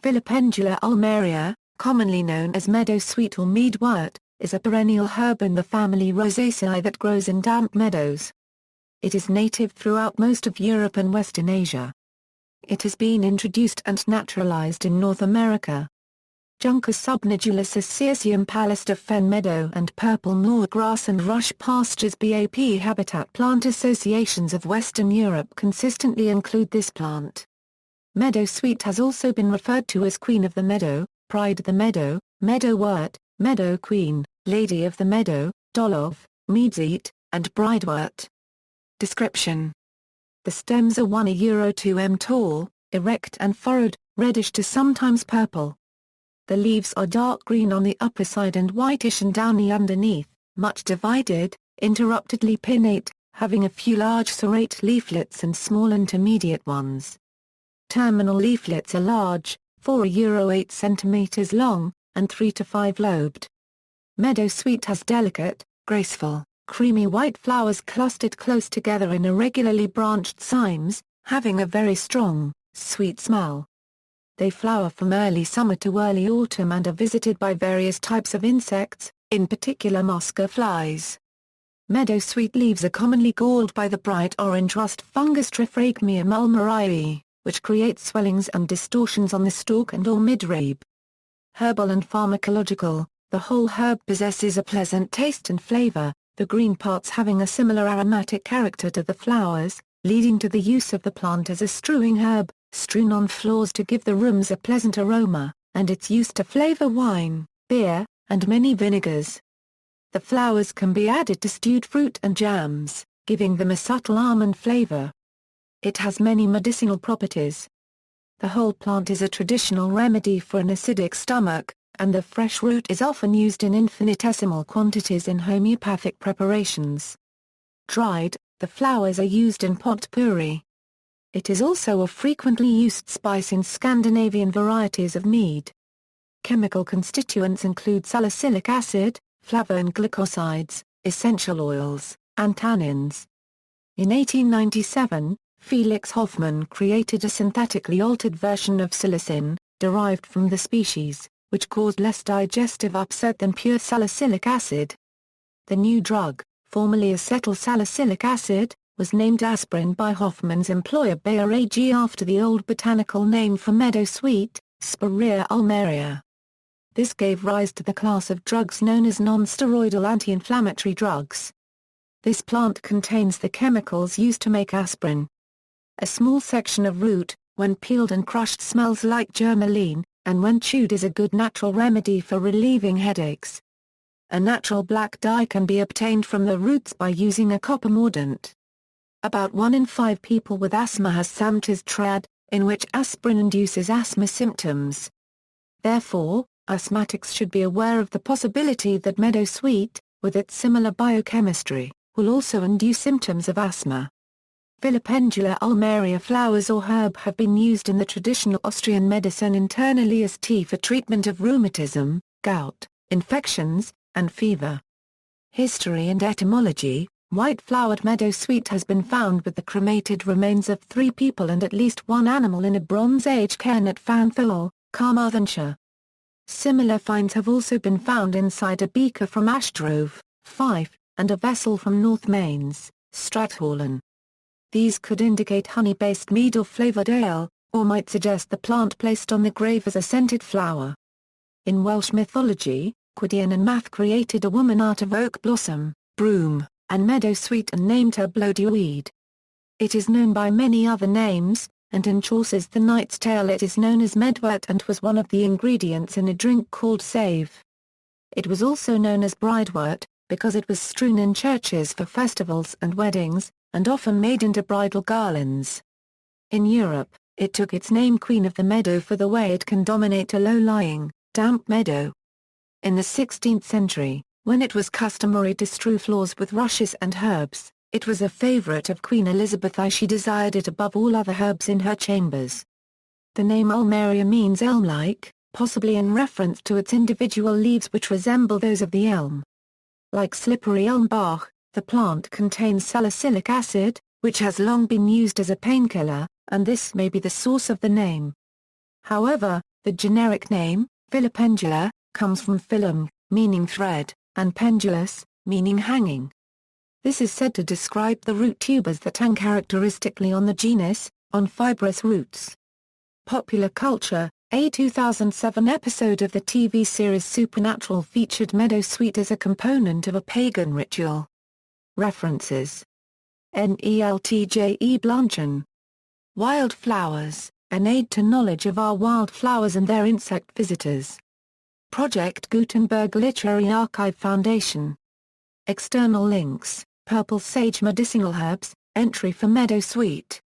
Filipendula ulmaria, commonly known as meadowsweet or mead-wort, is a perennial herb in the family Rosaceae that grows in damp meadows. It is native throughout most of Europe and Western Asia. It has been introduced and naturalized in North America. Juncus subnodulosus-Cirsium palustre fen-meadow and purple moor grass and rush pastures BAP habitat plant associations of Western Europe consistently include this plant. Meadowsweet has also been referred to as Queen of the Meadow, Pride of the Meadow, Meadowwort, Meadow Queen, Lady of the Meadow, Doll of, Meadsweet, and Bridewort. Description: the stems are 1–2 m tall, erect and furrowed, reddish to sometimes purple. The leaves are dark green on the upper side and whitish and downy underneath, much divided, interruptedly pinnate, having a few large serrate leaflets and small intermediate ones. Terminal leaflets are large, 4–8 cm long, and 3 to 5 lobed. Meadowsweet has delicate, graceful, creamy white flowers clustered close together in irregularly branched cymes, having a very strong, sweet smell. They flower from early summer to early autumn and are visited by various types of insects, in particular mosquito flies. Meadowsweet leaves are commonly galled by the bright orange rust fungus Triphragmium ulmariae, which creates swellings and distortions on the stalk and/or midrabe. Herbal and pharmacological, the whole herb possesses a pleasant taste and flavor, the green parts having a similar aromatic character to the flowers, leading to the use of the plant as a strewing herb, strewn on floors to give the rooms a pleasant aroma, and its use to flavor wine, beer, and many vinegars. The flowers can be added to stewed fruit and jams, giving them a subtle almond flavor. It has many medicinal properties. The whole plant is a traditional remedy for an acidic stomach, and the fresh root is often used in infinitesimal quantities in homeopathic preparations. Dried, the flowers are used in potpourri. It is also a frequently used spice in Scandinavian varieties of mead. Chemical constituents include salicylic acid, flavonoglycosides, essential oils, and tannins. In 1897, Felix Hoffmann created a synthetically altered version of salicin, derived from the species, which caused less digestive upset than pure salicylic acid. The new drug, formerly acetyl-salicylic acid, was named aspirin by Hoffmann's employer Bayer AG after the old botanical name for meadowsweet, Spirea ulmaria. This gave rise to the class of drugs known as non-steroidal anti-inflammatory drugs. This plant contains the chemicals used to make aspirin. A small section of root, when peeled and crushed, smells like germaline, and when chewed is a good natural remedy for relieving headaches. A natural black dye can be obtained from the roots by using a copper mordant. About 1 in 5 people with asthma has Samter's triad, in which aspirin induces asthma symptoms. Therefore, asthmatics should be aware of the possibility that meadowsweet, with its similar biochemistry, will also induce symptoms of asthma. Filipendula ulmaria flowers or herb have been used in the traditional Austrian medicine internally as tea for treatment of rheumatism, gout, infections, and fever. History and etymology: white-flowered meadowsweet has been found with the cremated remains of 3 people and at least 1 animal in a Bronze Age cairn at Llanfowell, Carmarthenshire. Similar finds have also been found inside a beaker from Ashgrove, Fife, and a vessel from North Mains, Strathallan. These could indicate honey-based mead or flavoured ale, or might suggest the plant placed on the grave as a scented flower. In Welsh mythology, Gwydion and Math created a woman out of oak blossom, broom, and meadowsweet and named her Blodeuwyd. It is known by many other names, and in Chaucer's The Knight's Tale it is known as meadwort and was one of the ingredients in a drink called save. It was also known as bridewort, because it was strewn in churches for festivals and weddings, and often made into bridal garlands. In Europe, it took its name Queen of the Meadow for the way it can dominate a low-lying, damp meadow. In the 16th century, when it was customary to strew floors with rushes and herbs, it was a favorite of Queen Elizabeth as she desired it above all other herbs in her chambers. The name ulmaria means elm-like, possibly in reference to its individual leaves which resemble those of the elm. Like slippery elm bark, the plant contains salicylic acid, which has long been used as a painkiller, and this may be the source of the name. However, The generic name, Filipendula, comes from filum, meaning thread, and pendulous, meaning hanging. This is said to describe the root tubers that hang characteristically on the genus, on fibrous roots. Popular culture. A 2007 episode of the TV series Supernatural featured meadowsweet as a component of a pagan ritual. References: Neltje Blanchen. Wildflowers, an aid to knowledge of our wildflowers and their insect visitors. Project Gutenberg Literary Archive Foundation. External links: Purple sage medicinal herbs, entry for meadowsweet.